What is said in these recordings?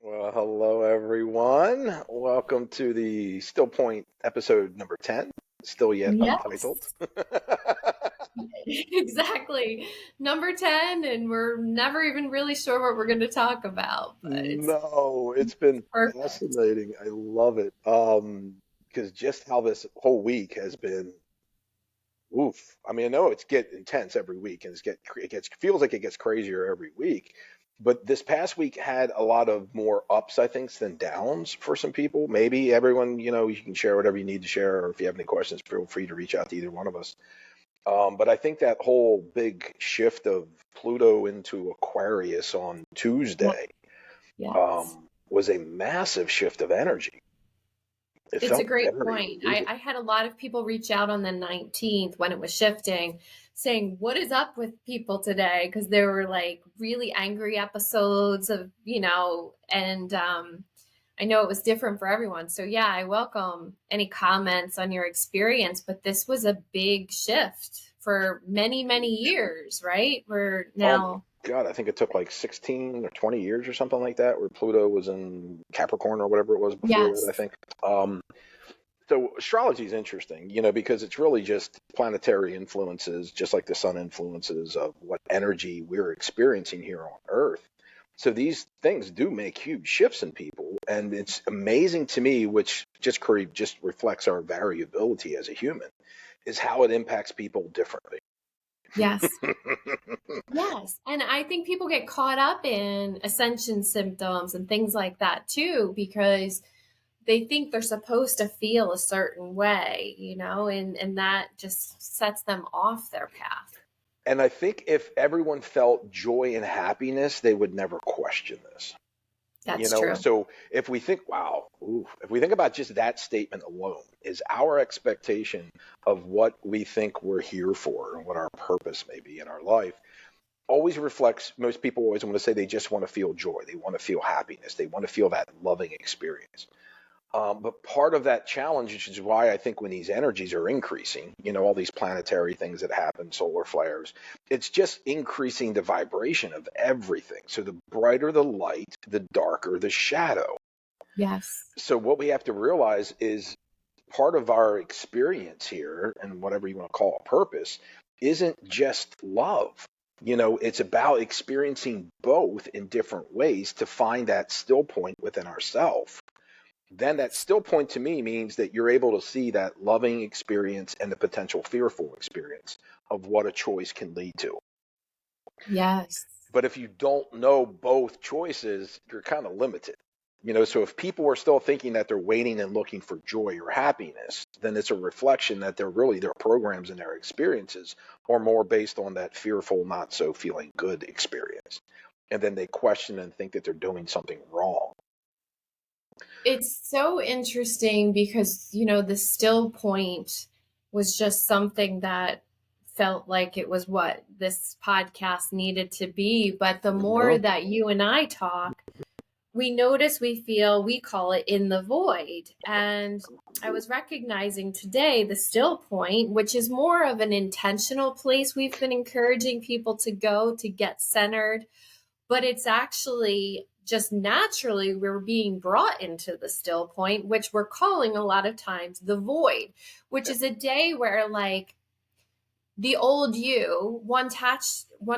Well, hello everyone. Welcome to the Stillpoint episode number 10, still yet untitled. Yes, exactly. Number 10, and we're never even really sure what we're going to talk about, but it's No, it's been perfect. fascinating. I love it. Because just how this whole week has been, oof. I mean, I know it's get intense every week, and it gets feels like it gets crazier every week. But this past week had a lot of more ups, I think, than downs for some people. Maybe everyone, you can share whatever you need to share, or if you have any questions, feel free to reach out to either one of us. But I think that whole big shift of Pluto into Aquarius on Yeah, Tuesday yes. was a massive shift of energy. It It's a felt great very point. moving. I had a lot of people reach out on the 19th when it was shifting, saying, "What is up with people today?" Because there were like really angry episodes and I know it was different for everyone. So, yeah, I welcome any comments on your experience, but this was a big shift for many, many Huge. years, right? We're Oh my now, God, I think it took like 16 or 20 years or something like that, where Pluto was in Capricorn or whatever it was before that, I yes, think. Um, so astrology is interesting, because it's really just planetary influences, just like the sun influences of what energy we're experiencing here on Earth. So these things do make huge shifts in people, and it's amazing to me, which just reflects our variability as a human, is how it impacts people differently. yes. Yes. And I think people get caught up in ascension symptoms and things like that too, because they think they're supposed to feel a certain way, and that just sets them off their path. And I think if everyone felt joy and happiness, they would never question this. That's true. So if we think, wow, ooh, if we think about just that statement alone, is our expectation of what we think we're here for and what our purpose may be in our life always reflects, most people always want to say they just want to feel joy. They want to feel happiness. They want to feel that loving experience. But part of that challenge, which is why I think when these energies are increasing, all these planetary things that happen, solar flares, it's just increasing the vibration of everything. So the brighter the light, the darker the shadow. Yes. So what we have to realize is part of our experience here, and whatever you want to call a purpose, isn't just love. It's about experiencing both in different ways to find that still point within ourselves. Then that still point to me means that you're able to see that loving experience and the potential fearful experience of what a choice can lead to. Yes. But if you don't know both choices, you're kind of limited. So if people are still thinking that they're waiting and looking for joy or happiness, then it's a reflection that their programs and their experiences are more based on that fearful, not so feeling good experience. And then they question and think that they're doing something wrong. It's so interesting because, the still point was just something that felt like it was what this podcast needed to be. But the more Mhm. that you and I talk, we notice, we feel, we call it in the void. And I was recognizing today the still point, which is more of an intentional place we've been encouraging people to go to get centered, but it's actually just naturally we're being brought into the still point, which we're calling a lot of times the void, which is a day where, like, the old you, one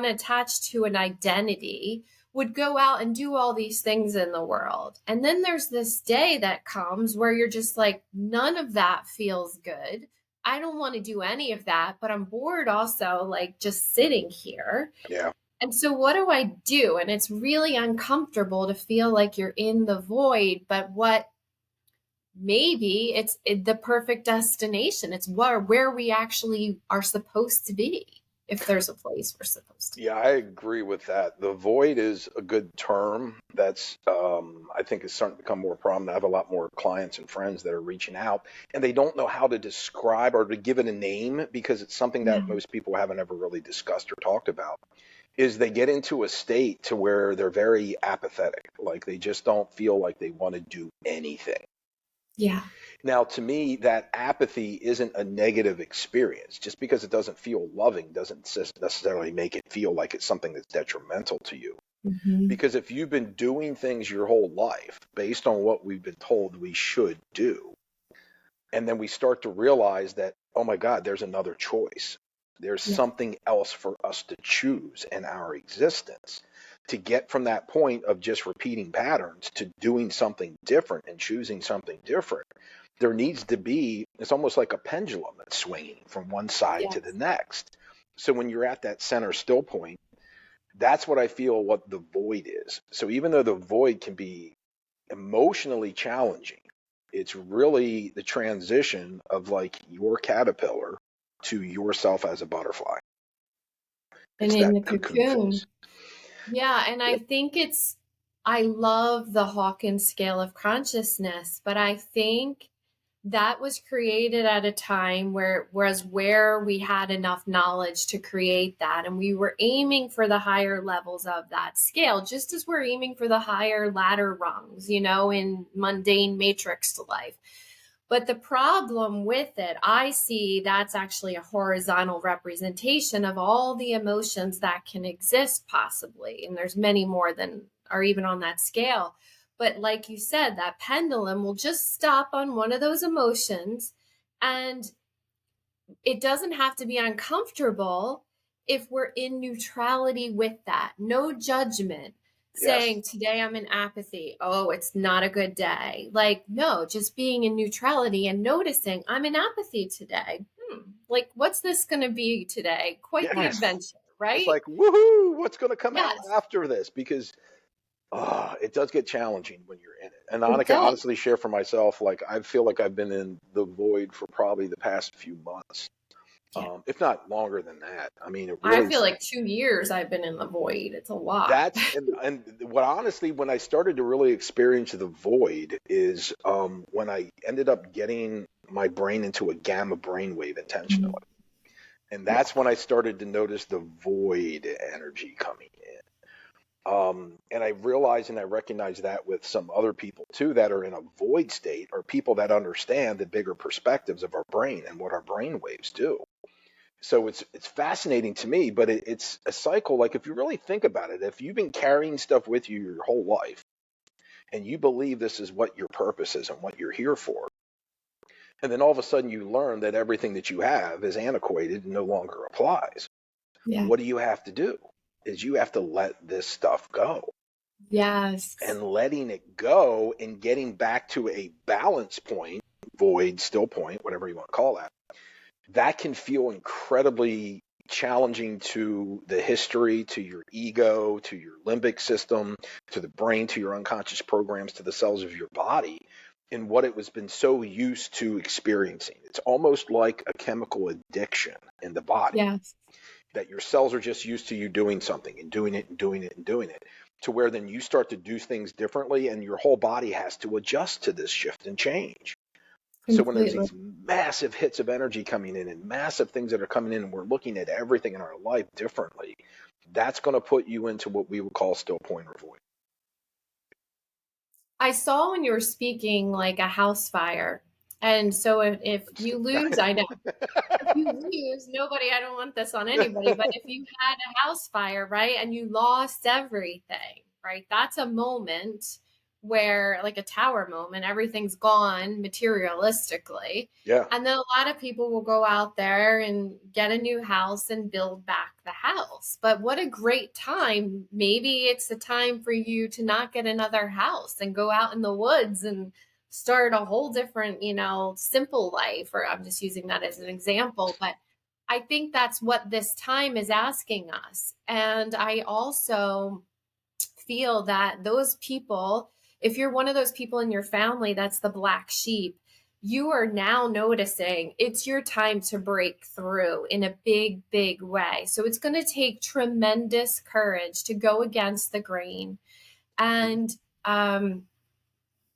attached to an identity, would go out and do all these things in the world. And then there's this day that comes where you're just like, none of that feels good. I don't want to do any of that, but I'm bored also, like just sitting here. Yeah. And so what do I do? And it's really uncomfortable to feel like you're in the void, but what maybe the perfect destination. It's where we actually are supposed to be, if there's a place we're supposed to Yeah, I agree with that. The void is a good term. That's, I think, is starting to become more prominent. I have a lot more clients and friends that are reaching out, and they don't know how to describe or to give it a name because it's something be. Yeah. that most people haven't ever really discussed or talked about. Is they get into a state to where they're very apathetic, like they just don't feel like they want to do anything. Yeah. Now, to me, that apathy isn't a negative experience. Just because it doesn't feel loving doesn't necessarily make it feel like it's something that's detrimental to you. Mhm. Because if you've been doing things your whole life based on what we've been told we should do, and then we start to realize that, oh my God, there's another choice. There's Yeah. something else for us to choose in our existence. To get from that point of just repeating patterns to doing something different and choosing something different, there needs to be, it's almost like a pendulum that's swinging from one side to the Yes. next. So when you're at that center still point, that's what I feel what the void is. So even though the void can be emotionally challenging, it's really the transition of like your caterpillar to yourself as a butterfly. And It's in that the cocoon cocoon. phase. Yeah, and I Yep. think I love the Hawkins scale of consciousness, but I think that was created at a time where we had enough knowledge to create that, and we were aiming for the higher levels of that scale, just as we're aiming for the higher ladder rungs, in mundane matrix to life. But the problem with it, I see that's actually a horizontal representation of all the emotions that can exist possibly. And there's many more than are even on that scale. But like you said, that pendulum will just stop on one of those emotions, and it doesn't have to be uncomfortable if we're in neutrality with that. No judgment. Yes. Saying today I'm in apathy. Oh, it's not a good day. Like, no, just being in neutrality and noticing I'm in apathy today. Like, what's this going to be today? Quite the Yes. adventure, It's right? like, woohoo, what's going to come out Yes, after this? Because it does get challenging when you're in it. And it Annika, does. honestly, share for myself, like I feel like I've been in the void for probably the past few months, Yeah. if not longer than that. I mean, it I really feel like 2 years I've been in the void. It's a lot. that's and what honestly when I started to really experience the void is when I ended up getting my brain into a gamma brainwave intentionally, Mhm. and Yeah. that's when I started to notice the void energy coming in. And I realized and I recognize that with some other people too that are in a void state are people that understand the bigger perspectives of our brain and what our brain waves do. So it's fascinating to me, but it's a cycle. Like if you really think about it, if you've been carrying stuff with you your whole life and you believe this is what your purpose is and what you're here for, and then all of a sudden you learn that everything that you have is antiquated and no longer applies, Yeah. what do you have to do? Is you have to let this stuff go. Yes. And letting it go and getting back to a balance point, void, still point, whatever you want to call that, that can feel incredibly challenging to the history, to your ego, to your limbic system, to the brain, to your unconscious programs, to the cells of your body, and what it was been so used to experiencing. It's almost like a chemical addiction in the body Yes. that your cells are just used to you doing something and doing it and doing it and doing it to where then you start to do things differently and your whole body has to adjust to this shift and change. So when there's Completely. these massive hits of energy coming in and massive things that are coming in and we're looking at everything in our life differently, that's going to put you into what we would call still point or void. I saw when you were speaking like a house fire. And so if you lose, I know if you lose, nobody, I don't want this on anybody, but if you had a house fire, right, and you lost everything, right, that's a moment where, like a tower moment, everything's gone materialistically. Yeah. And then a lot of people will go out there and get a new house and build back the house. But what a great time. Maybe it's the time for you to not get another house and go out in the woods and start a whole different, simple life. Or I'm just using that as an example, but I think that's what this time is asking us. And I also feel that those people, if you're one of those people in your family that's the black sheep, you are now noticing it's your time to break through in a big, big way. So it's going to take tremendous courage to go against the grain. And um,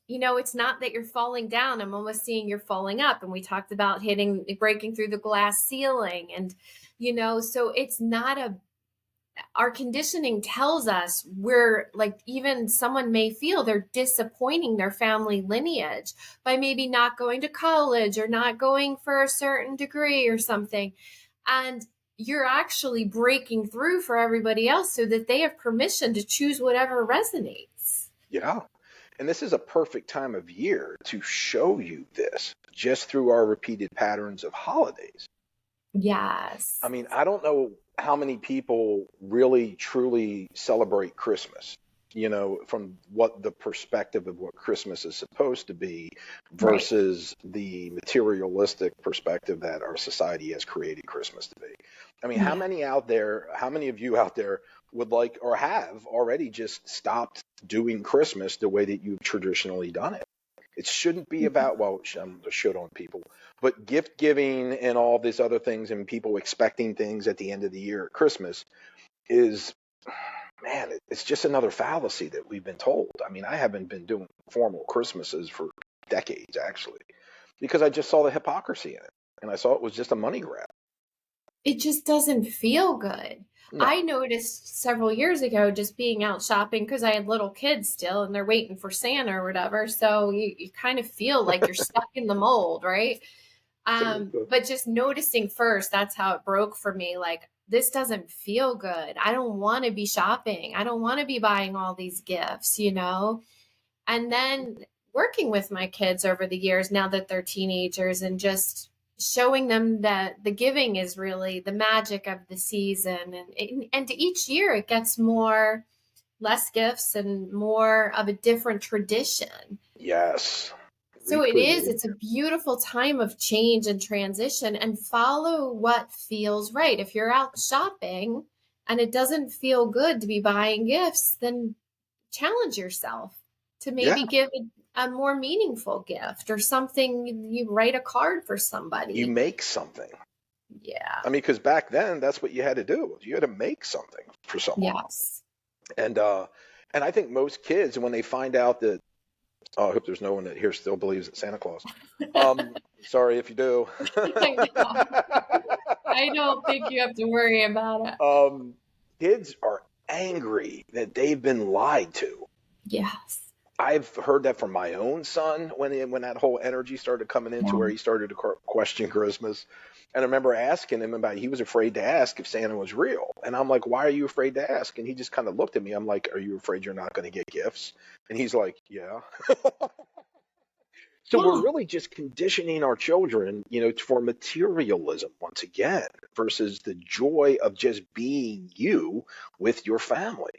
it's not that you're falling down. I'm almost seeing you're falling up. And we talked about breaking through the glass ceiling. And, so it's not our conditioning tells us we're like, even someone may feel they're disappointing their family lineage by maybe not going to college or not going for a certain degree or something. And you're actually breaking through for everybody else so that they have permission to choose whatever resonates. Yeah. And this is a perfect time of year to show you this just through our repeated patterns of holidays. Yes. I mean, I don't know how many people really truly celebrate Christmas, from what the perspective of what Christmas is supposed to be Right. versus the materialistic perspective that our society has created Christmas to be. I mean, Yeah. how many of you out there would like or have already just stopped doing Christmas the way that you've traditionally done it? It shouldn't be about, well, I'm a shit on people, but gift giving and all these other things and people expecting things at the end of the year at Christmas is, man, it's just another fallacy that we've been told. I mean, I haven't been doing formal Christmases for decades, actually, because I just saw the hypocrisy in it. And I saw it was just a money grab. It just doesn't feel good. No. I noticed several years ago just being out shopping because I had little kids still and they're waiting for Santa or whatever. So you kind of feel like you're stuck in the mold, right? But just noticing first, that's how it broke for me. Like, this doesn't feel good. I don't want to be shopping. I don't want to be buying all these gifts, And then working with my kids over the years, now that they're teenagers, and just showing them that the giving is really the magic of the season. And each year it gets less gifts and more of a different tradition. Yes. So Recreating. it's a beautiful time of change and transition, and follow what feels right. If you're out shopping and it doesn't feel good to be buying gifts, then challenge yourself to Yeah. maybe give a more meaningful gift or something. You write a card for You somebody. make something. Yeah. I mean, because back then, that's what you had to do. You had to make something for someone. Yes. And I think most kids, when they find out that, oh, I hope there's no one that here still believes in Santa Claus. Sorry if you do. I know. I don't think you have to worry about it. Kids are angry that they've been lied to. Yes. I've heard that from my own son when that whole energy started coming into Yeah. where he started to question Christmas. And I remember asking him about, he was afraid to ask if Santa was real. And I'm like, why are you afraid to ask? And he just kind of looked at me. I'm like, are you afraid you're not going to get gifts? And he's like, yeah. So we're Yeah. really just conditioning our children, for materialism once again, versus the joy of just being you with your family.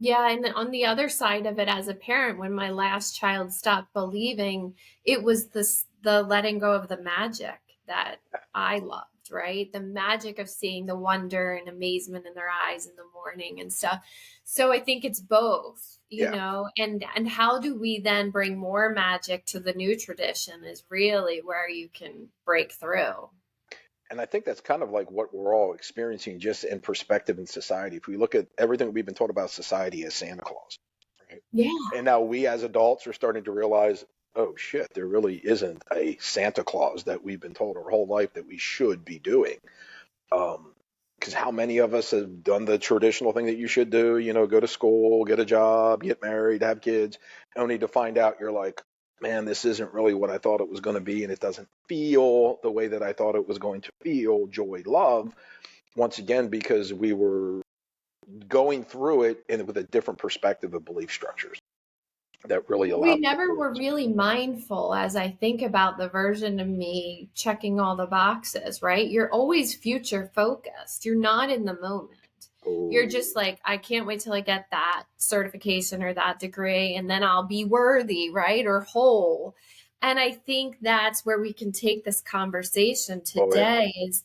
Yeah, and on the other side of it, as a parent, when my last child stopped believing, it was the letting go of the magic that I loved, right? The magic of seeing the wonder and amazement in their eyes in the morning and stuff. So I think it's both, Yeah. and how do we then bring more magic to the new tradition is really where you can break through. And I think that's kind of like what we're all experiencing just in perspective in society. If we look at everything we've been taught about society as Santa Claus, right? Yeah. And now we as adults are starting to realize, oh shit, there really isn't a Santa Claus that we've been told our whole life that we should be doing. Because how many of us have done the traditional thing that you should do, go to school, get a job, get married, have kids, only to find out you're like, man, this isn't really what I thought it was going to be, and it doesn't feel the way that I thought it was going to feel, joy, love, once again, because we were going through it with a different perspective of belief structures that really We allowed never were influence. really mindful as I think about the version of me checking all the boxes, right? You're always future focused. You're not in the moment. You're Oh, just like, I can't wait till I get that certification or that degree, and then I'll be worthy, right? Or whole. And I think that's where we can take this conversation oh yeah. today is,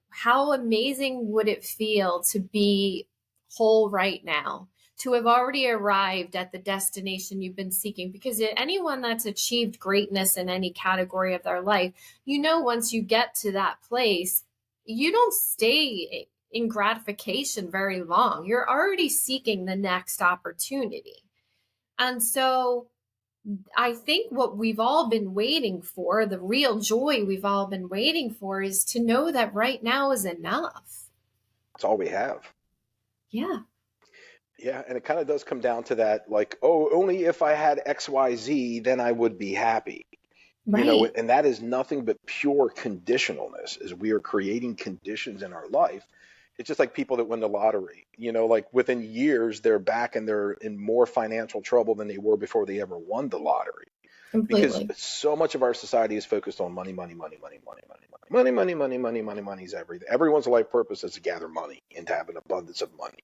how amazing would it feel to be whole right now? To have already arrived at the destination you've been seeking. Because anyone that's achieved greatness in any category of their life, once you get to that place, you don't stay in gratification very long. You're already seeking the next opportunity. And so I think what we've all been waiting for, the real joy we've all been waiting for, is to know that right now is enough. That's all we have. Yeah. Yeah, and it kind of does come down to that, like, oh, only if I had XYZ, then I would be happy. Right. And that is nothing but pure conditionalness, is we are creating conditions in our life. It's just like people that win the lottery, like within years, they're back and they're in more financial trouble than they were before they ever won the lottery. Because Completely. so much of our society is focused on money, money, money, money, money, money, money, money, money, money, money, money, money is everything. Everyone's life purpose is to gather money and to have an abundance of money.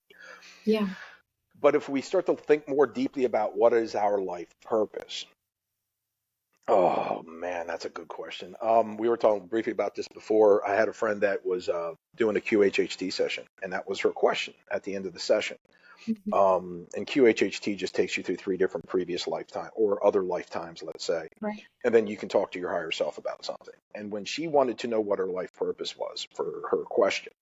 Yeah. But if we start to think more deeply about what is our life purpose, oh man, that's a good question. We were talking briefly about this before. I had a friend that was doing a QHHT session, and that was her question at the end of the session. Mhm. And QHHT just takes you through 3 different previous lifetime or other lifetimes, let's say, Right. and then you can talk to your higher self about something. And when she wanted to know what her life purpose was for her question,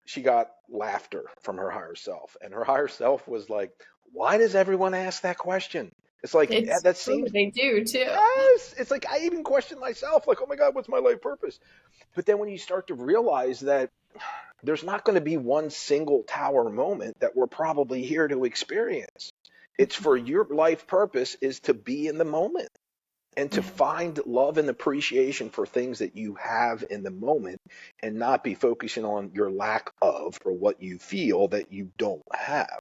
she got laughter from her higher self, and her higher self was like, "Why does everyone ask that question?" It's like It's that true. seems. They do too. Yes, it's like I even question myself, like, oh my God, what's my life purpose? But then when you start to realize that there's not going to be one single tower moment that we're probably here to experience. It's for your life purpose is to be in the moment and to Yeah. find love and appreciation for things that you have in the moment and not be focusing on your lack of or what you feel that you don't have.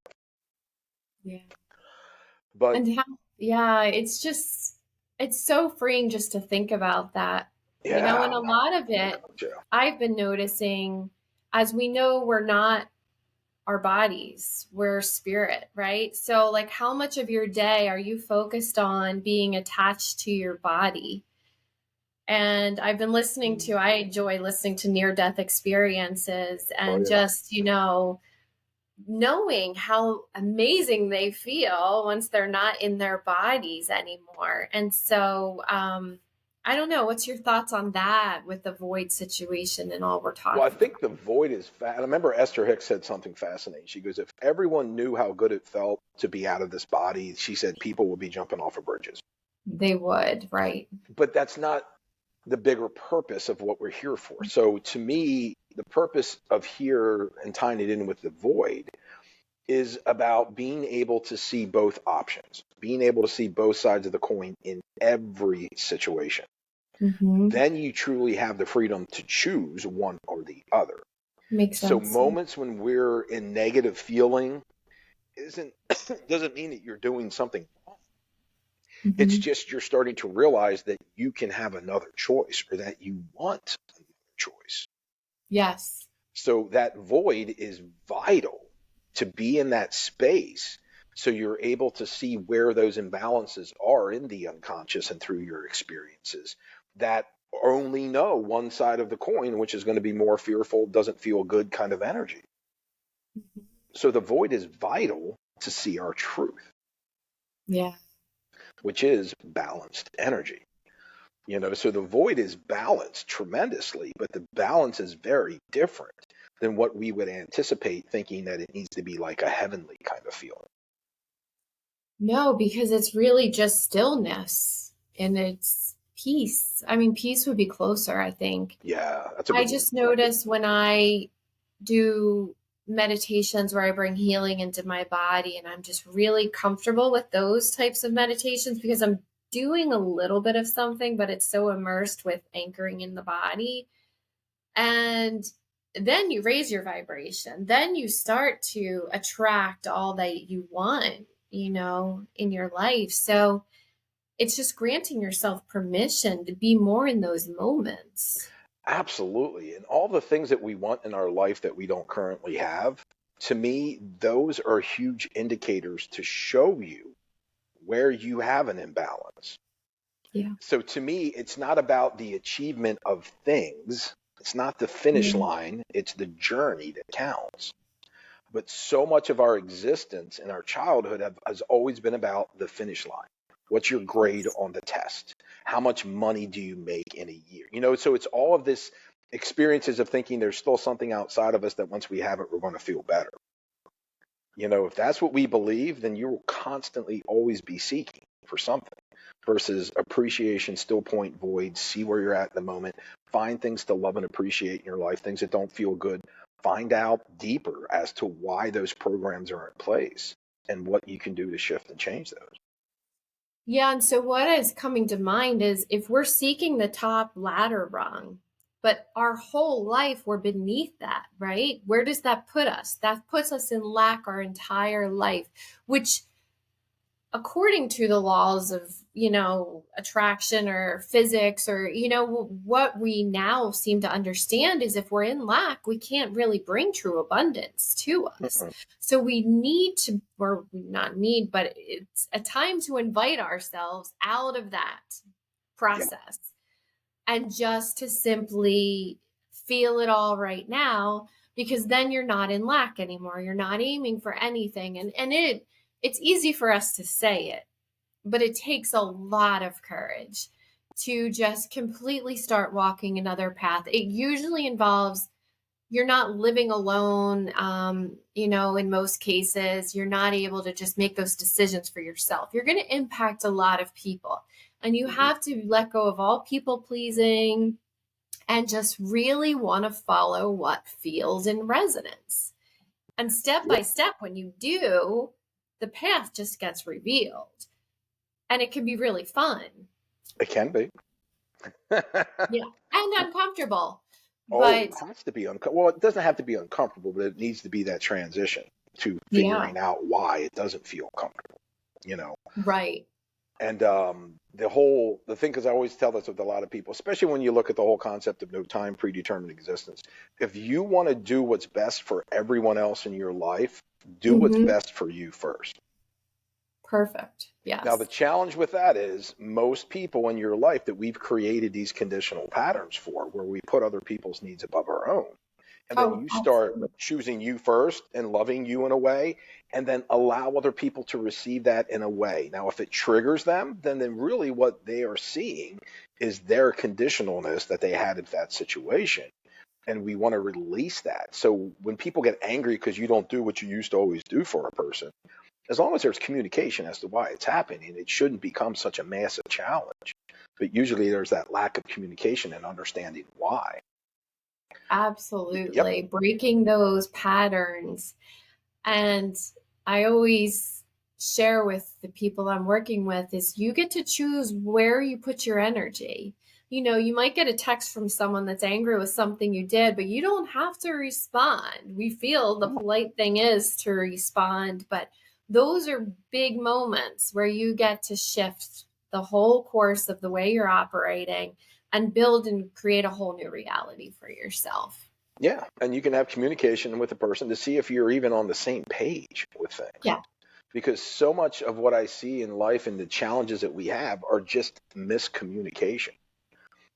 Yeah. But And how, yeah, it's so freeing just to think about that, yeah, and a lot of it yeah. I've been noticing, as we know, we're not our bodies, we're spirit, right? So, like, how much of your day are you focused on being attached to your body? And I've been I enjoy listening to near death experiences Oh and yeah. just, knowing how amazing they feel once they're not in their bodies anymore. And so, I don't know. What's your thoughts on that with the void situation and all we're Well, I talking think about? the void is I remember Esther Hicks said something fascinating. She goes, if everyone knew how good it felt to be out of this body, she said people would be jumping off of bridges. They would, right? But that's not the bigger purpose of what we're here for. So to me, the purpose of here and tying it in with the void is about being able to see both options, being able to see both sides of the coin in every situation. Mm-hmm. Then you truly have the freedom to choose one or the other. Makes So sense. Yeah. moments when we're in negative feeling isn't doesn't mean that you're doing something wrong. It's Mm-hmm. just you're starting to realize that you can have another choice or that you want another choice. Yes. So that void is vital to be in that space so you're able to see where those imbalances are in the unconscious and through your experiences that only know one side of the coin, which is going to be more fearful, doesn't feel good kind of energy. Mhm. So the void is vital to see our truth, Yeah. which is balanced energy. So the void is balanced tremendously, but the balance is very different than what we would anticipate, thinking that it needs to be like a heavenly kind of feeling. No, because it's really just stillness and it's peace. I mean, peace would be closer, I think. Yeah, that's a I good word. just notice when I do meditations where I bring healing into my body and I'm just really comfortable with those types of meditations because I'm doing a little bit of something, but it's so immersed with anchoring in the body. And then you raise your vibration. Then you start to attract all that you want, in your life. So it's just granting yourself permission to be more in those moments. Absolutely. And all the things that we want in our life that we don't currently have, to me, those are huge indicators to show you where you have an imbalance. Yeah. So to me, it's not about the achievement of things. It's not the finish Yeah. line. It's the journey that counts. But so much of our existence in our childhood has always been about the finish line. What's your grade Yes. on the test? How much money do you make in a year? So it's all of this experiences of thinking there's still something outside of us that once we have it, we're going to feel better. If that's what we believe, then you will constantly always be seeking for something versus appreciation, still point void, see where you're at in the moment, find things to love and appreciate in your life, things that don't feel good, find out deeper as to why those programs are in place and what you can do to shift and change those. Yeah, and so what is coming to mind is if we're seeking the top ladder rung, but our whole life we're beneath that, right? Where does that put us? That puts us in lack our entire life, which according to the laws of, attraction or physics or, what we now seem to understand is if we're in lack, we can't really bring true abundance to us. Mm-mm. So we need to, or not need, but it's a time to invite ourselves out of that Yeah, process and just to simply feel it all right now, because then you're not in lack anymore. You're not aiming for anything. It's easy for us to say it, but it takes a lot of courage to just completely start walking another path. It usually involves you're not living alone. In most cases, you're not able to just make those decisions for yourself. You're going to impact a lot of people, and you hmm have to let go of all people pleasing and just really want to follow what feels in resonance. And step yeah, by step, when you do, the path just gets revealed, and it can be really fun. it can be. Yeah. And uncomfortable. Oh, But it has to be uncomfortable. Well, it doesn't have to be uncomfortable, but it needs to be that transition to yeah, figuring out why it doesn't feel comfortable, you know. right. And the thing, because I always tell this with a lot of people, especially when you look at the whole concept of no time, predetermined existence. If you want to do what's best for everyone else in your life, do what's Hmm. best for you first. Perfect. Now, the Yes. challenge with that is most people in your life that we've created these conditional patterns for, where we put other people's needs above our own. And then Oh, you start absolutely. choosing you first and loving you in a way, and then allow other people to receive that in a way. Now, if it triggers them, then really what they are seeing is their conditionalness that they had in that situation. And we want to release that. So when people get angry because you don't do what you used to always do for a person, as long as there's communication as to why it's happening, it shouldn't become such a massive challenge. But usually there's that lack of communication and understanding why. Yep. Absolutely. Breaking those patterns. And I always share with the people I'm working with is you get to choose where you put your energy. You might get a text from someone that's angry with something you did, but you don't have to respond. We feel the polite thing is to respond, but those are big moments where you get to shift the whole course of the way you're operating and build and create a whole new reality for yourself. Yeah, and you can have communication with the person to see if you're even on the same page with things. Yeah, Because so much of what I see in life and the challenges that we have are just miscommunication.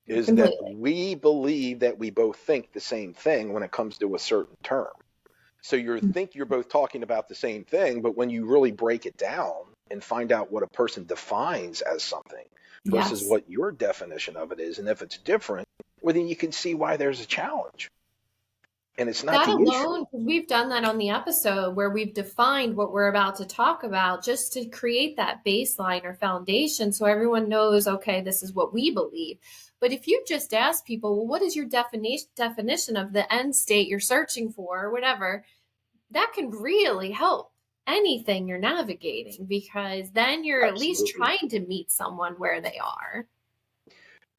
Is that completely. we believe that we both think the same thing when it comes to a certain term. So you think you're both talking about the same thing, but when you really break it down and find out what a person defines as something versus Yes. what your definition of it is, and if it's different, well, then you can see why there's a challenge. And it's not That the issue. alone, we've done that on the episode where we've defined what we're about to talk about just to create that baseline or foundation so everyone knows, okay, this is what we believe. But if you just ask people, well, what is your definition of the end state you're searching for or whatever, that can really help anything you're navigating because then you're at least Absolutely. trying to meet someone where they are.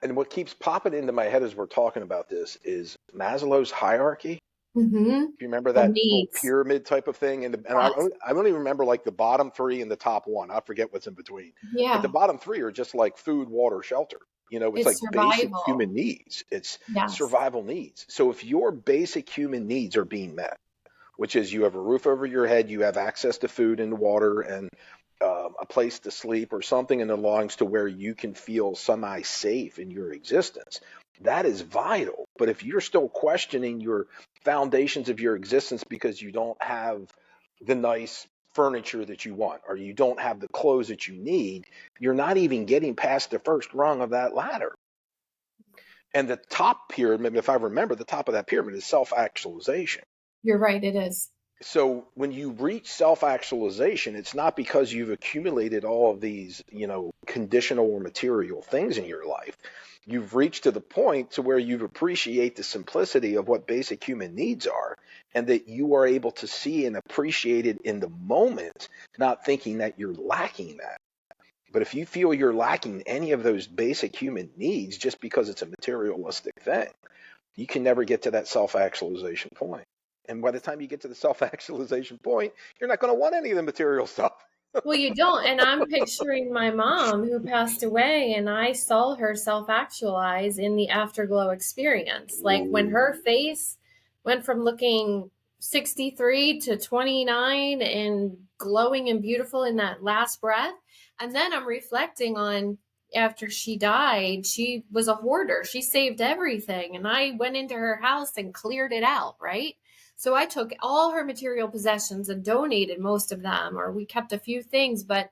And what keeps popping into my head as we're talking about this is Maslow's hierarchy. Mm-hmm. Do you remember Of that little needs. pyramid type of thing? And Yes. I only remember like the bottom three and the top one. I forget what's in between. But the Yeah. bottom three are just like food, water, shelter. It's It's like basic survival. human needs. It's Yes. survival needs. So if your basic human needs are being met, which is you have a roof over your head, you have access to food and water and a place to sleep or something in the lines to where you can feel semi safe in your existence. That is vital. But if you're still questioning your foundations of your existence because you don't have the nice furniture that you want or you don't have the clothes that you need, you're not even getting past the first rung of that ladder. And the top pyramid, if I remember, the top of that pyramid is self actualization. You're right, it is. So when you reach self-actualization, it's not because you've accumulated all of these, conditional or material things in your life. You've reached to the point to where you appreciate the simplicity of what basic human needs are, and that you are able to see and appreciate it in the moment, not thinking that you're lacking that. But if you feel you're lacking any of those basic human needs just because it's a materialistic thing, you can never get to that self-actualization point. And by the time you get to the self-actualization point, you're not going to want any of the material stuff. Well, you don't. And I'm picturing my mom who passed away, and I saw her self actualize in the afterglow experience. Like when Ooh. her face went from looking 63 to 29 and glowing and beautiful in that last breath. And then I'm reflecting on after she died, she was a hoarder. She saved everything. And I went into her house and cleared it out, right? So I took all her material possessions and donated most of them, or we kept a few things, but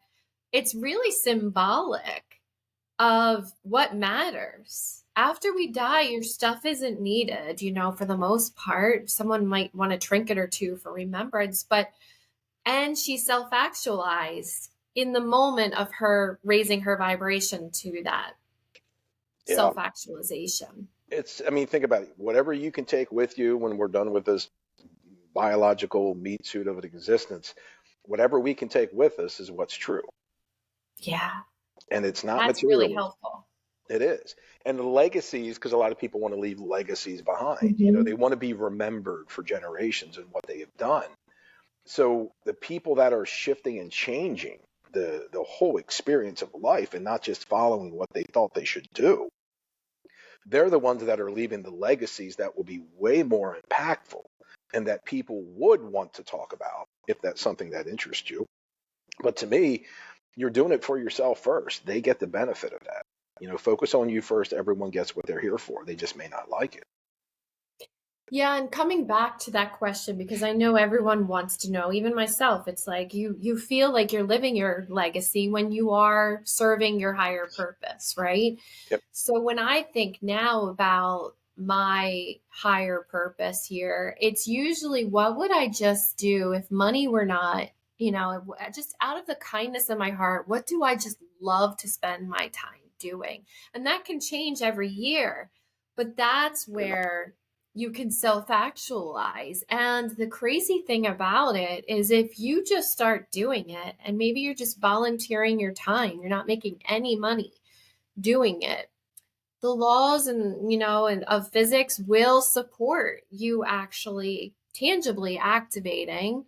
it's really symbolic of what matters. After we die, your stuff isn't needed, for the most part. Someone might want a trinket or two for remembrance, and she self actualized in the moment of her raising her vibration to that Yeah. self actualization. Think about it. Whatever you can take with you when we're done with this biological meat suit of existence, whatever we can take with us is what's true. Yeah, And it's not that's really materialism. helpful. It is. And the legacies, because a lot of people want to leave legacies behind. They want to be remembered for generations and what they have done. So the people that are shifting and changing the whole experience of life and not just following what they thought they should do, they're the ones that are leaving the legacies that will be way more impactful and that people would want to talk about if that's something that interests you. But to me, you're doing it for yourself first. They get the benefit of that. Focus on you first. Everyone gets what they're here for. They just may not like it. Yeah, and coming back to that question, because I know everyone wants to know, even myself, it's like you feel like you're living your legacy when you are serving your higher purpose, right? Yep. So when I think now about my higher purpose here, it's usually what would I just do if money were not, just out of the kindness of my heart, what do I just love to spend my time doing? And that can change every year, but that's where you can self actualize. And the crazy thing about it is, if you just start doing it, and maybe you're just volunteering your time, you're not making any money doing it, the laws and of physics will support you actually tangibly activating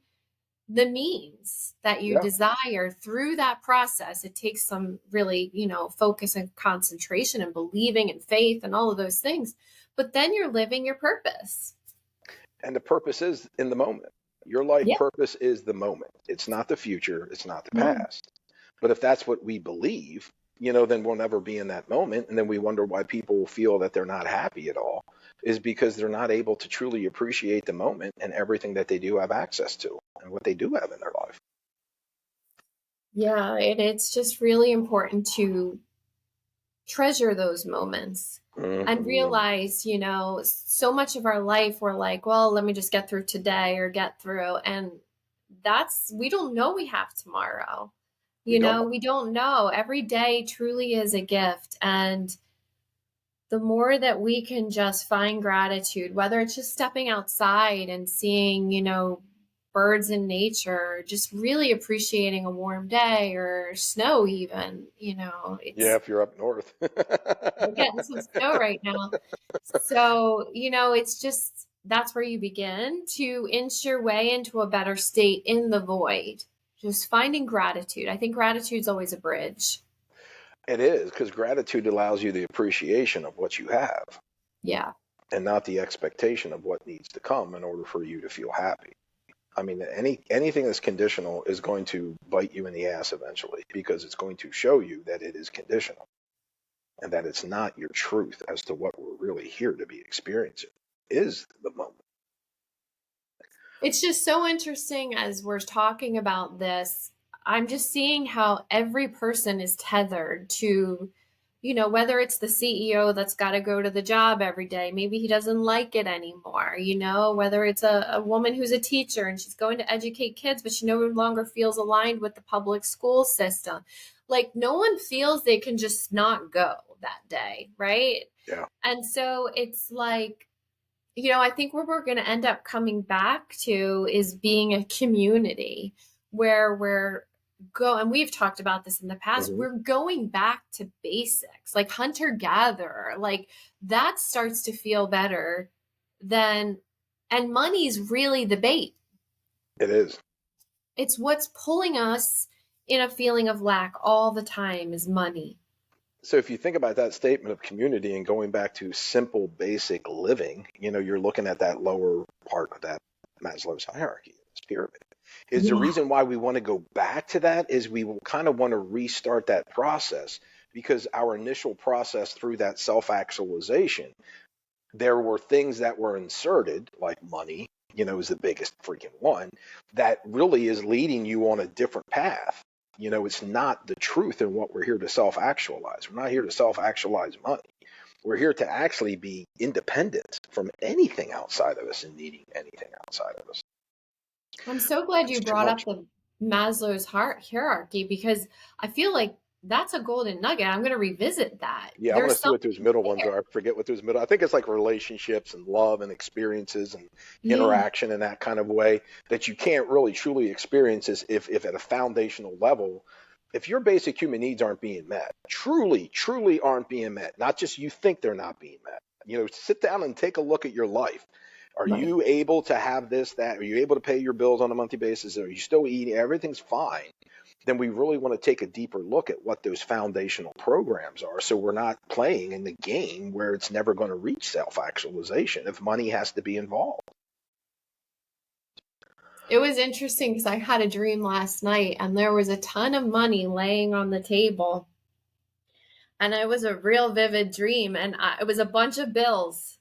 the means that you Yeah. desire through that process. It takes some really, focus and concentration and believing and faith and all of those things. But then you're living your purpose. And the purpose is in the moment. Your life Yeah. purpose is the moment. It's not the future. It's not the No. past. But if that's what we believe, then we'll never be in that moment. And then we wonder why people feel that they're not happy at all, is because they're not able to truly appreciate the moment and everything that they do have access to and what they do have in their life. Yeah. And it's just really important to treasure those moments and realize, so much of our life we're like, well, let me just get through today or get through. And we don't know we have tomorrow. We don't. We don't know. Every day truly is a gift. And the more that we can just find gratitude, whether it's just stepping outside and seeing, birds in nature, just really appreciating a warm day or snow, even, Yeah, it's, if you're up north. we're getting some snow right now. So, it's just, that's where you begin to inch your way into a better state in the void. Just finding gratitude. I think gratitude's always a bridge. It is, because gratitude allows you the appreciation of what you have Yeah. and not the expectation of what needs to come in order for you to feel happy. Anything that's conditional is going to bite you in the ass eventually, because it's going to show you that it is conditional and that it's not your truth as to what we're really here to be experiencing is the moment. It's just so interesting as we're talking about this. I'm just seeing how every person is tethered to, whether it's the CEO that's got to go to the job every day, maybe he doesn't like it anymore, whether it's a woman who's a teacher and she's going to educate kids, but she no longer feels aligned with the public school system. Like, no one feels they can just not go that day, right? Yeah. And so it's like, I think where we're going to end up coming back to is being a community where we're, go, and we've talked about this in the past, Mhm. we're going back to basics, like hunter gatherer, like that starts to feel better than, and money's really the bait. It is. It's what's pulling us in a feeling of lack all the time is money. So if you think about that statement of community and going back to simple, basic living, you're looking at that lower part of that Maslow's hierarchy, this pyramid. Is the Yeah. reason why we want to go back to that is we kind of want to restart that process because our initial process through that self-actualization, there were things that were inserted, like money, is the biggest freaking one, that really is leading you on a different path. It's not the truth in what we're here to self actualize. We're not here to self actualize money. We're here to actually be independent from anything outside of us and needing anything outside of us. I'm so glad It's you too brought much. up the Maslow's hierarchy because I feel like that's a golden nugget. I'm going to revisit that. Yeah, I'm going There's to see what those something middle ones there. are. I forget what those middle. I think it's like relationships and love and experiences and Yeah. interaction in that kind of way that you can't really truly experience is if at a foundational level, if your basic human needs aren't being met, truly aren't being met, not just you think they're not being met. Sit down and take a look at your life. Are Right. you able to have this, that? Are you able to pay your bills on a monthly basis? Are you still eating? Everything's fine. Then we really want to take a deeper look at what those foundational programs are. So we're not playing in the game where it's never going to reach self actualization if money has to be involved. It was interesting because I had a dream last night and there was a ton of money laying on the table. And it was a real vivid dream. And it was a bunch of bills.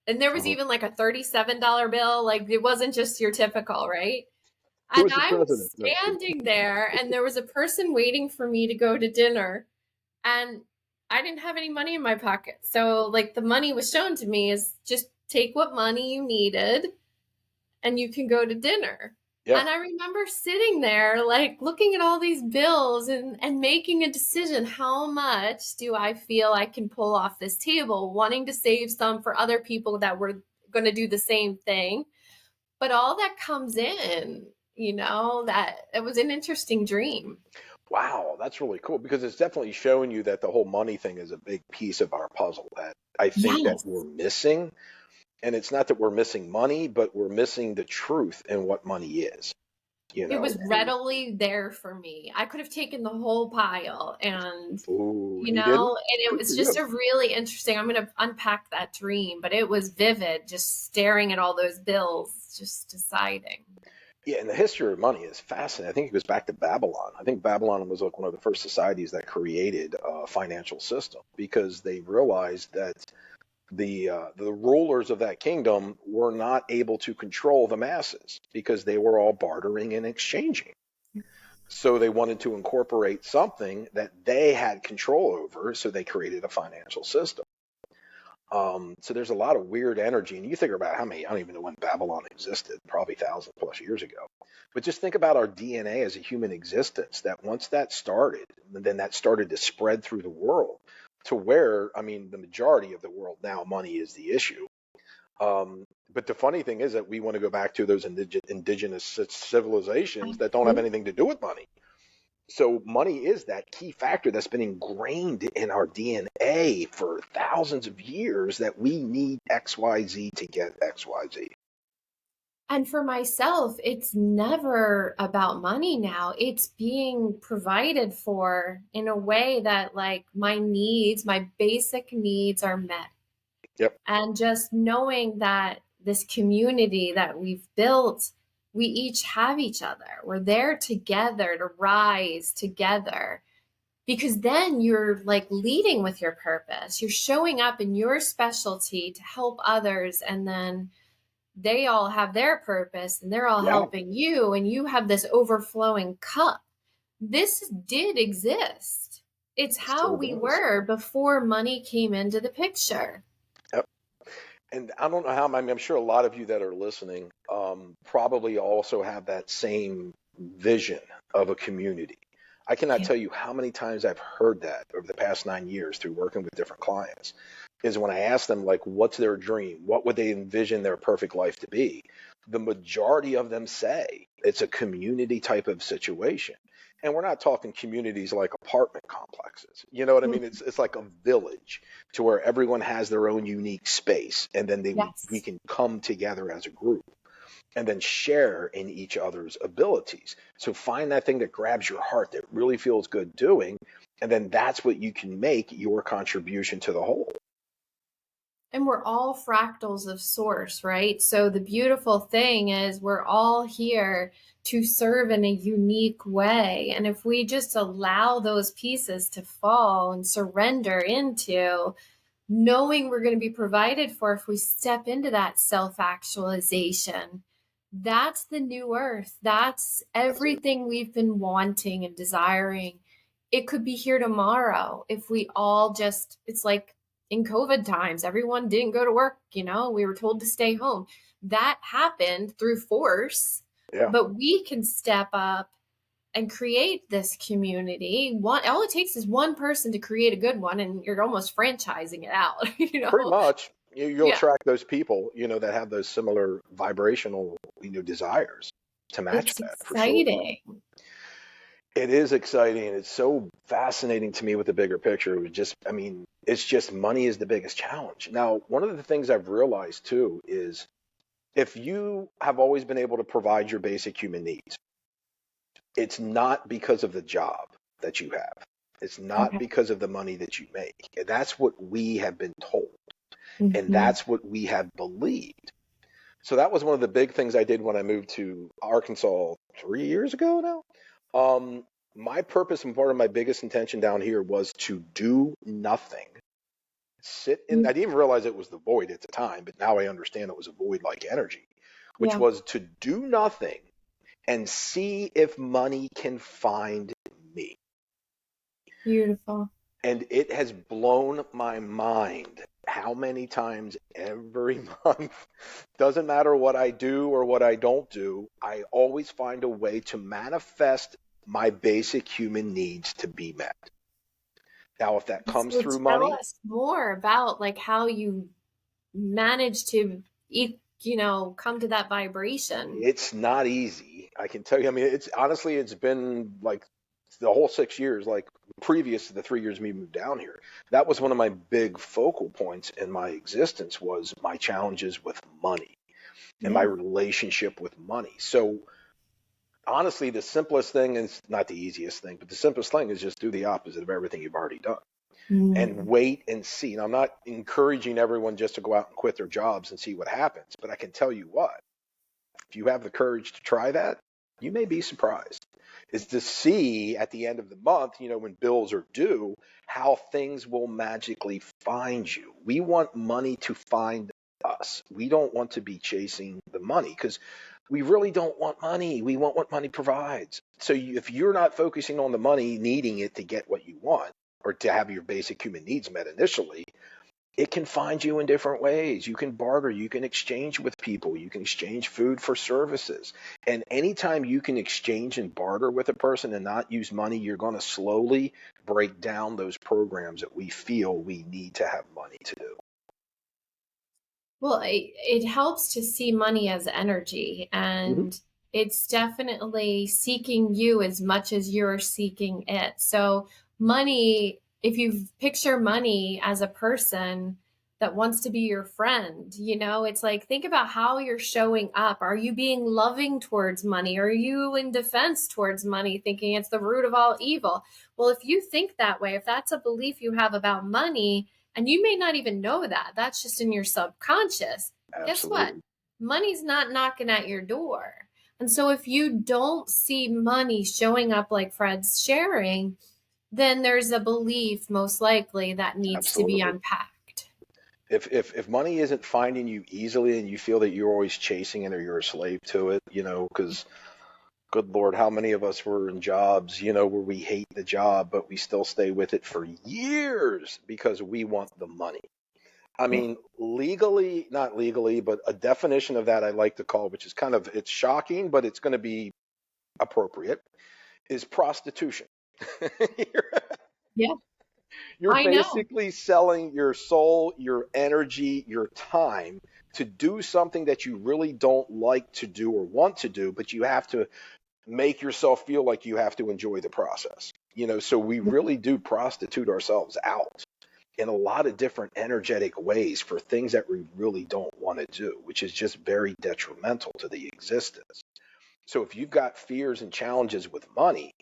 And there was Mhm. even like a $37 bill. Like it wasn't just your typical, right? Who And is the I president? was No, just kidding. standing there and there was a person waiting for me to go to dinner. And I didn't have any money in my pocket. So, like, the money was shown to me as just take what money you needed and you can go to dinner. Yeah. And I remember sitting there, like, looking at all these bills and making a decision. How much do I feel I can pull off this table, wanting to save some for other people that were going to do the same thing? But all that comes in, that it was an interesting dream. Wow, that's really cool because it's definitely showing you that the whole money thing is a big piece of our puzzle that I think that Yes. we're missing. And it's not that we're missing money, but we're missing the truth in what money is, you It know. was readily there for me. I could have taken the whole pile and, Ooh, and you didn't? and it Good was for just you. a really interesting, I'm going to unpack that dream, but it was vivid, just staring at all those bills, just deciding. Yeah, and the history of money is fascinating. I think it goes back to Babylon. I think Babylon was like one of the first societies that created a financial system because they realized that the rulers of that kingdom were not able to control the masses because they were all bartering and exchanging. So they wanted to incorporate something that they had control over, so they created a financial system. So there's a lot of weird energy, and you think about how many, I don't even know when Babylon existed, probably 1,000+ years ago. But just think about our DNA as a human existence, that once that started, then that started to spread through the world to where, I mean, the majority of the world now, money is the issue. But the funny thing is that we want to go back to those indigenous civilizations that don't have anything to do with money. So money is that key factor that's been ingrained in our DNA for thousands of years that we need XYZ to get XYZ. And for myself, it's never about money now. It's being provided for in a way that, like, my needs, my basic needs are met. Yep. And just knowing that this community that we've built, we each have each other. We're there together to rise together because then you're like leading with your purpose. You're showing up in your specialty to help others, and then they all have their purpose and they're all Yeah. helping you, and you have this overflowing cup. This did exist. It's It how still we does. were before money came into the picture. Yep. And I don't know how, I mean, I'm sure a lot of you that are listening probably also have that same vision of a community. I cannot Yeah. tell you how many times I've heard that over the past 9 years through working with different clients. Is when I ask them, like, what's their dream? What would they envision their perfect life to be? the majority of them say it's a community type of situation. And we're not talking communities like apartment complexes. You know what I mean? It's like a village to where everyone has their own unique space, and then we Yes. can come together as a group and then share in each other's abilities. So find that thing that grabs your heart that really feels good doing, and then that's what you can make your contribution to the whole. And we're all fractals of source, right? So the beautiful thing is we're all here to serve in a unique way. And if we just allow those pieces to fall and surrender into knowing we're going to be provided for, if we step into that self-actualization, that's the new earth. That's everything we've been wanting and desiring. It could be here tomorrow if we all just, it's like in COVID times, everyone didn't go to work, we were told to stay home. That happened through force, Yeah. but we can step up and create this community. All it takes is one person to create a good one, and you're almost franchising it out. Pretty much. You'll Yeah, attract those people, that have those similar vibrational, desires to match it's that for sure. exciting. It is exciting. And it's so fascinating to me with the bigger picture. It's just money is the biggest challenge. Now, one of the things I've realized too is if you have always been able to provide your basic human needs, it's not because of the job that you have. It's not Okay. because of the money that you make. And that's what we have been told. And Mm-hmm. that's what we have believed. So that was one of the big things I did when I moved to Arkansas 3 years ago now. My purpose and part of my biggest intention down here was to do nothing. I didn't even realize it was the void at the time, but now I understand it was a void like energy, which Yeah, was to do nothing and see if money can find me. beautiful. And it has blown my mind how many times every month, doesn't matter what I do or what I don't do, I always find a way to manifest my basic human needs to be met. Now, if that comes So through tell money, us more about like how you manage to come to that vibration. it's not easy. I can tell you, it's been like the whole 6 years, like previous to the 3 years me moved down here. That was one of my big focal points in my existence was my challenges with money and my Yeah. relationship with money. So honestly, the simplest thing is not the easiest thing, but the simplest thing is just do the opposite of everything you've already done and Mm. wait and see. Now, I'm not encouraging everyone just to go out and quit their jobs and see what happens, but I can tell you what, if you have the courage to try that, you may be surprised. Is to see at the end of the month, when bills are due, how things will magically find you. We want money to find us. We don't want to be chasing the money because we really don't want money. We want what money provides. So if you're not focusing on the money, needing it to get what you want or to have your basic human needs met initially, it can find you in different ways. You can barter, you can exchange with people, you can exchange food for services. And anytime you can exchange and barter with a person and not use money, you're going to slowly break down those programs that we feel we need to have money to do. Well, it helps to see money as energy, Mm-hmm. and it's definitely seeking you as much as you're seeking it. So, money, if you picture money as a person that wants to be your friend, it's like think about how you're showing up. Are you being loving towards money? Are you in defense towards money, thinking it's the root of all evil? Well, if you think that way, if that's a belief you have about money, and you may not even know that. That's just in your subconscious. Guess what? Absolutely. Money's not knocking at your door. And so if you don't see money showing up like Fred's sharing, then there's a belief most likely that needs to be Absolutely. unpacked. If money isn't finding you easily and you feel that you're always chasing it or you're a slave to it, because good Lord, how many of us were in jobs, where we hate the job, but we still stay with it for years because we want the money. Yeah. Legally, not legally, but a definition of that I like to call, which is it's shocking, but it's going to be appropriate, is prostitution. you're, Yeah. you're I know. basically selling your soul, your energy, your time to do something that you really don't like to do or want to do, but you have to make yourself feel like you have to enjoy the process. So we really do prostitute ourselves out in a lot of different energetic ways for things that we really don't want to do, which is just very detrimental to the existence. So if you've got fears and challenges with money,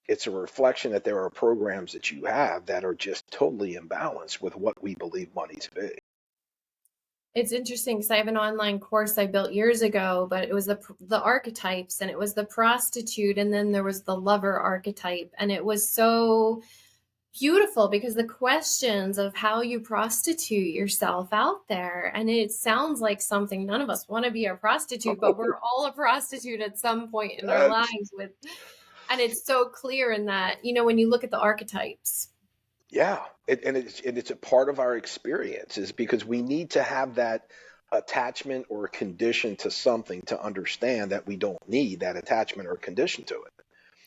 it's a reflection that there are programs that you have that are just totally imbalanced with what we believe money to be. It's interesting because I have an online course I built years ago, but it was the archetypes, and it was the prostitute, and then there was the lover archetype, and it was so beautiful because the questions of how you prostitute yourself out there, and it sounds like something none of us want to be a prostitute, but we're all a prostitute at some point in our Yes. lives and it's so clear in that, when you look at the archetypes. Yeah, and it's a part of our experience is because we need to have that attachment or condition to something to understand that we don't need that attachment or condition to it.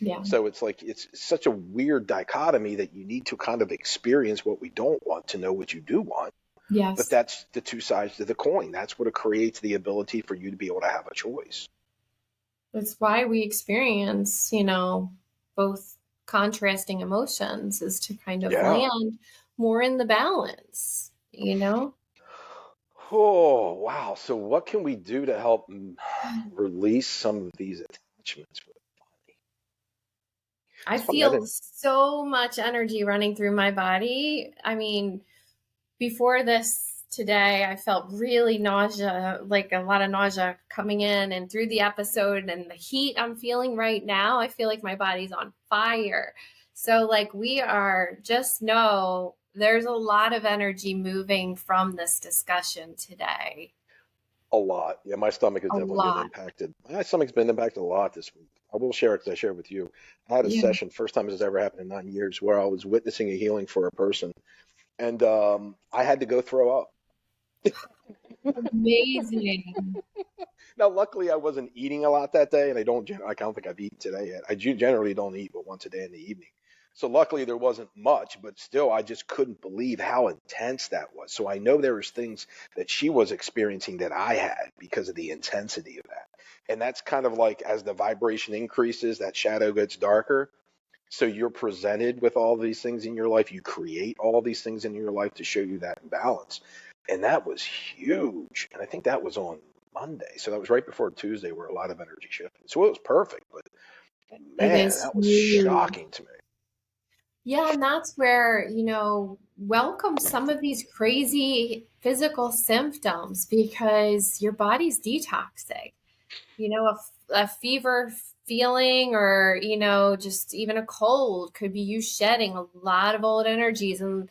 Yeah. So it's like it's such a weird dichotomy that you need to kind of experience what we don't want to know what you do want. But Yes. that's the two sides to the coin. That's what it creates the ability for you to be able to have a choice. That's why we experience, both contrasting emotions, is to kind of Yeah. land more in the balance. Oh, wow. So what can we do to help release some of these attachments with money? I It's funny. I feel didn't. so much energy running through my body. I mean, before this today, I felt really nausea, like a lot of nausea coming in and through the episode, and the heat I'm feeling right now, I feel like my body's on fire. So, like, just know there's a lot of energy moving from this discussion today. A lot. Yeah, my stomach has A definitely been lot. impacted. My stomach's been impacted a lot this week. I will share it because I shared with you. I had a Yeah. session, first time this has ever happened in 9 years, where I was witnessing a healing for a person, and I had to go throw up. Amazing. Now, luckily, I wasn't eating a lot that day, and I don't think I've eaten today yet. I generally don't eat but once a day in the evening. So luckily, there wasn't much, but still, I just couldn't believe how intense that was. So I know there was things that she was experiencing that I had because of the intensity of that. And that's kind of like as the vibration increases, that shadow gets darker. So you're presented with all these things in your life. You create all these things in your life to show you that imbalance. And that was huge. And I think that was on Monday. So that was right before Tuesday where a lot of energy shifted. So it was perfect. But It man, is that was huge. shocking to me. Yeah, and that's where, welcome some of these crazy physical symptoms because your body's detoxing. A fever feeling, or, just even a cold could be you shedding a lot of old energies. And,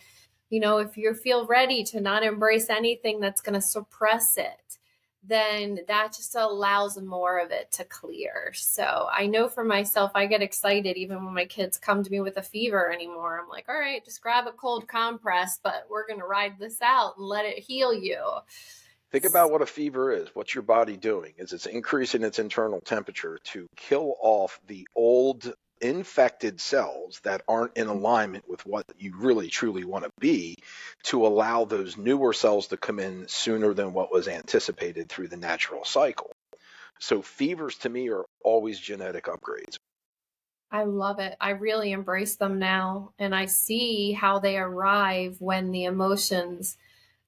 if you feel ready to not embrace anything that's going to suppress it, then that just allows more of it to clear. So I know for myself, I get excited even when my kids come to me with a fever anymore. I'm like, all right, just grab a cold compress, but we're going to ride this out and let it heal you. Think about what a fever is. What's your body doing? Is it's increasing its internal temperature to kill off the old infected cells that aren't in alignment with what you really truly want to be, to allow those newer cells to come in sooner than what was anticipated through the natural cycle. So fevers to me are always genetic upgrades. I love it. I really embrace them now. And I see how they arrive when the emotions,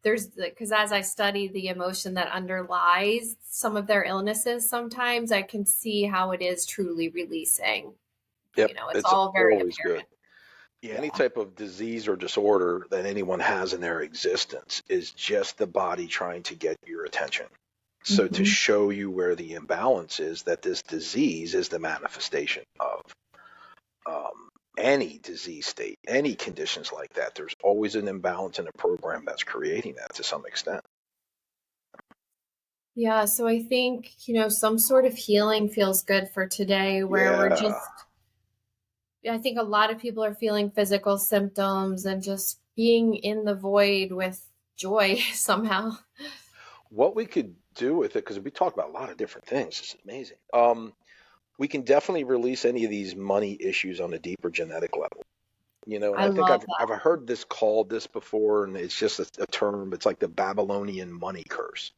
because as I study the emotion that underlies some of their illnesses, sometimes I can see how it is truly releasing. Yep, It's it's all very always good. apparent. Yeah, any Yeah. type of disease or disorder that anyone has in their existence is just the body trying to get your attention. So to Hmm. show you where the imbalance is, that this disease is the manifestation of any disease state, any conditions like that. There's always an imbalance in a program that's creating that to some extent. Yeah. So I think, some sort of healing feels good for today where Yeah. I think a lot of people are feeling physical symptoms and just being in the void with joy somehow. What we could do with it, because we talk about a lot of different things, it's amazing. We can definitely release any of these money issues on a deeper genetic level. And I I think love I've that. heard this called this before, and it's just a term. It's like the Babylonian money curse.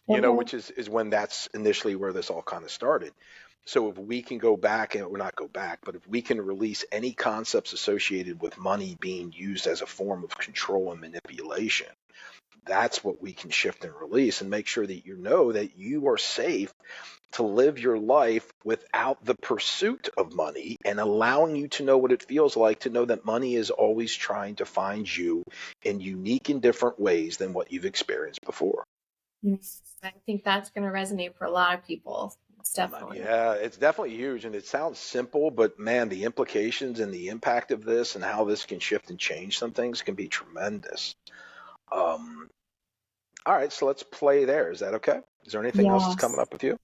Okay. which is when that's initially where this all kind of started. So if we can go back, and or not go back, but if we can release any concepts associated with money being used as a form of control and manipulation, that's what we can shift and release and make sure that you know that you are safe to live your life without the pursuit of money and allowing you to know what it feels like to know that money is always trying to find you in unique and different ways than what you've experienced before. I think that's going to resonate for a lot of people. It's definitely. Yeah, it's definitely huge and it sounds simple, but man, the implications and the impact of this and how this can shift and change some things can be tremendous. Um, all right, so let's play there. Is that okay? Is there anything else that's coming Yes. up with you?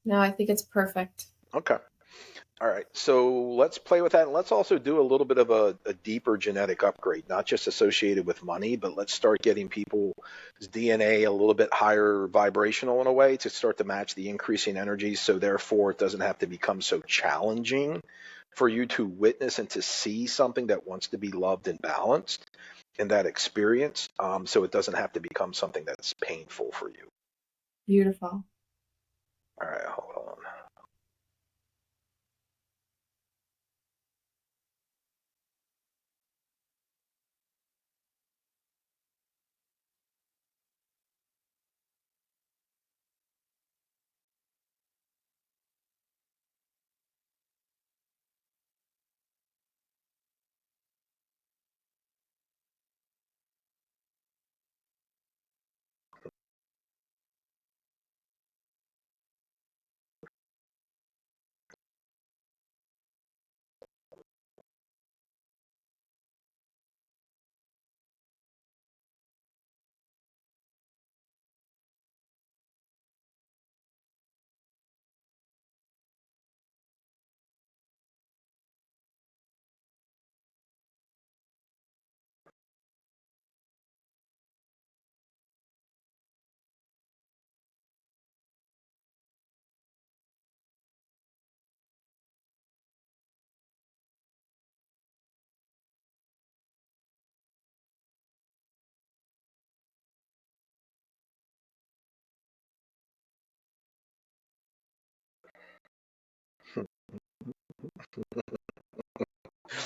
No, I think it's perfect. Okay. All right, so let's play with that, and let's also do a little bit of a deeper genetic upgrade, not just associated with money, but let's start getting people's DNA a little bit higher vibrational in a way to start to match the increasing energy, so therefore it doesn't have to become so challenging for you to witness and to see something that wants to be loved and balanced in that experience, so it doesn't have to become something that's painful for you. Beautiful. All right, hold on.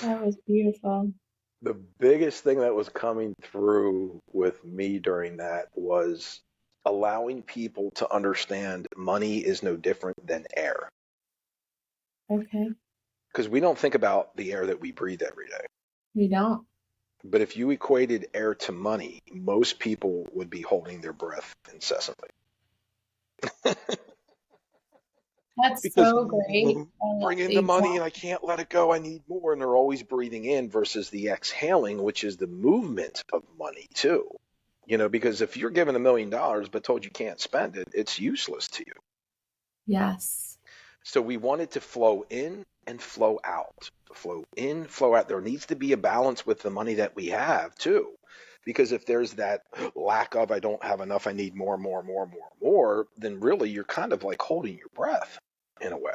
That was beautiful. The biggest thing that was coming through with me during that was allowing people to understand money is no different than air. Okay. Because we don't think about the air that we breathe every day. We don't. But if you equated air to money, most people would be holding their breath incessantly. That's Because so great. I love bring in the money and I exactly. can't let it go. I need more. And they're always breathing in versus the exhaling, which is the movement of money, too. Because if you're given $1 million but told you can't spend it, it's useless to you. Yes. So we want it to flow in and flow out. Flow in, flow out. There needs to be a balance with the money that we have, too. Because if there's that lack of, I don't have enough, I need more, more, more, more, more, then really you're kind of like holding your breath in a way.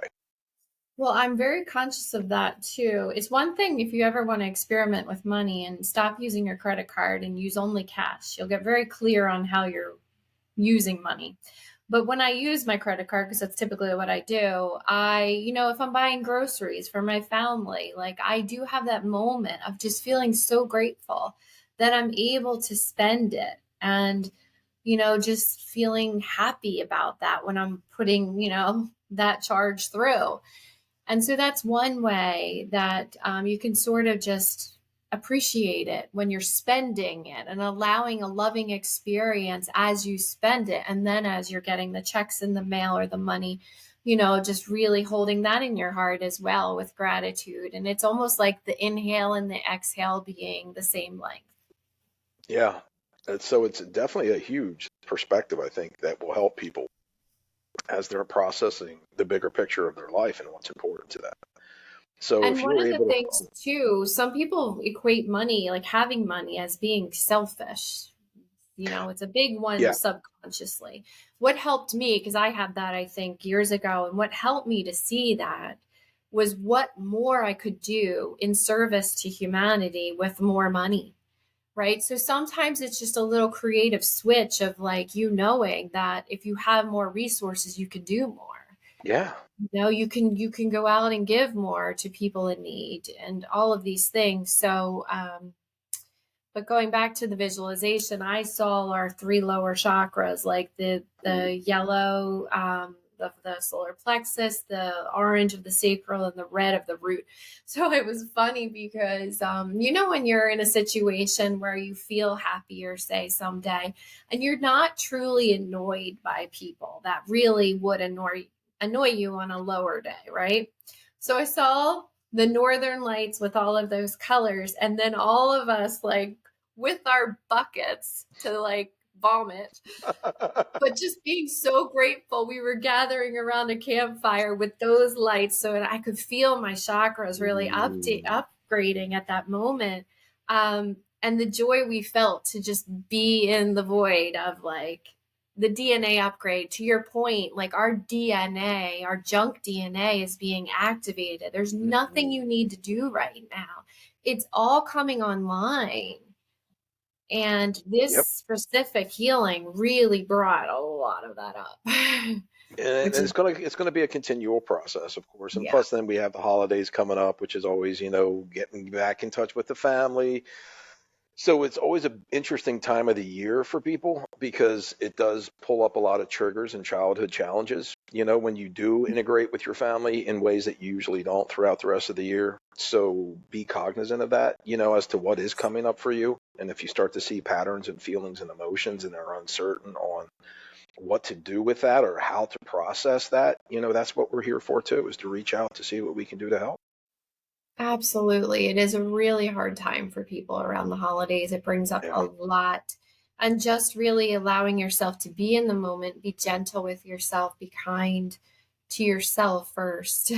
Well, I'm very conscious of that too. It's one thing if you ever want to experiment with money and stop using your credit card and use only cash. You'll get very clear on how you're using money. But when I use my credit card, because that's typically what I do, if I'm buying groceries for my family, like I do have that moment of just feeling so grateful that I'm able to spend it. And, just feeling happy about that when I'm putting, that charge through. And so that's one way that you can sort of just appreciate it when you're spending it and allowing a loving experience as you spend it. And then as you're getting the checks in the mail or the money, just really holding that in your heart as well with gratitude. And it's almost like the inhale and the exhale being the same length. Yeah. And so it's definitely a huge perspective, I think, that will help people as they're processing the bigger picture of their life and what's important to them. So And if you one were of the able things to, too, some people equate money, like having money, as being selfish. It's a big one yeah, subconsciously. What helped me, because I had that, I think, years ago, and what helped me to see that was what more I could do in service to humanity with more money. right? So sometimes it's just a little creative switch of like you knowing that if you have more resources, you can do more. Yeah. You can go out and give more to people in need and all of these things. So but going back to the visualization, I saw our three lower chakras, like the yellow, the solar plexus, the orange of the sacral, and the red of the root. So it was funny because when you're in a situation where you feel happier, say someday, and you're not truly annoyed by people that really would annoy you on a lower day, right? So I saw the northern lights with all of those colors, and then all of us like with our buckets to like vomit, but just being so grateful we were gathering around a campfire with those lights so that I could feel my chakras really upgrading at that moment. And the joy we felt to just be in the void of like the DNA upgrade. To your point, like our DNA, our junk DNA is being activated. There's nothing you need to do right now. It's all coming online. And this Yep. specific healing really brought a lot of that up, And which is, it's gonna be a continual process, of course. And yeah, plus, then we have the holidays coming up, which is always, getting back in touch with the family. So it's always an interesting time of the year for people because it does pull up a lot of triggers and childhood challenges, when you do integrate with your family in ways that you usually don't throughout the rest of the year. So be cognizant of that, as to what is coming up for you. And if you start to see patterns and feelings and emotions and are uncertain on what to do with that or how to process that, that's what we're here for too, is to reach out to see what we can do to help. absolutely. It is a really hard time for people around the holidays. It brings up a Yeah. lot. And just really allowing yourself to be in the moment, be gentle with yourself, be kind to yourself first.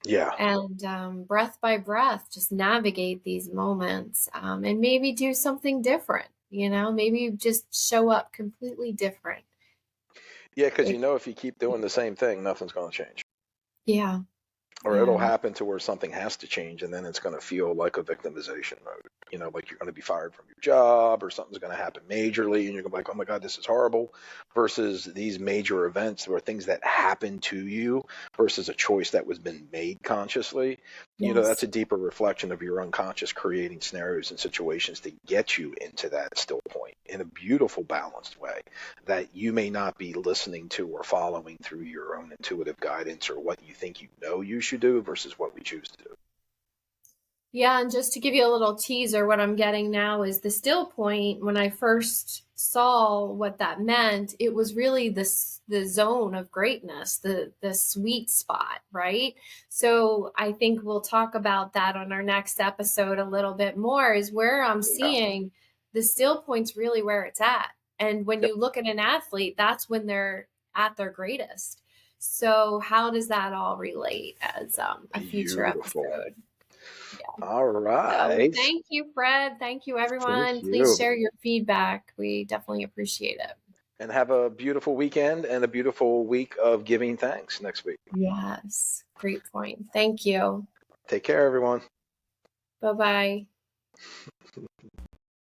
Yeah. And breath by breath, just navigate these moments and maybe do something different, maybe just show up completely different. Yeah, because It, if you keep doing the same thing, nothing's going to change. yeah. Or it'll And happen to where something has to change, and then it's going to feel like a victimization mode. Like you're going to be fired from your job, or something's going to happen majorly, and you're going to be like, "Oh my God, this is horrible." Versus these major events, or things that happen to you, versus a choice that was been made consciously. That's yes. a deeper reflection of your unconscious creating scenarios and situations to get you into that still point in a beautiful, balanced way that you may not be listening to or following through your own intuitive guidance or what you think you should do versus what we choose to do. Yeah, and just to give you a little teaser, what I'm getting now is the still point. When I first saw what that meant, it was really the zone of greatness, the sweet spot, right? So I think we'll talk about that on our next episode a little bit more, is where I'm Yeah. seeing the still point's really where it's at. And when Yep. you look at an athlete, that's when they're at their greatest. So how does that all relate as a future Beautiful. episode? Yeah. All So right. thank you, Fred. Thank you, Thank everyone. Please you. share your feedback. We definitely appreciate it. And have a beautiful weekend and a beautiful week of giving thanks next week. Yes, great point. Thank you. Take care, everyone. Bye bye.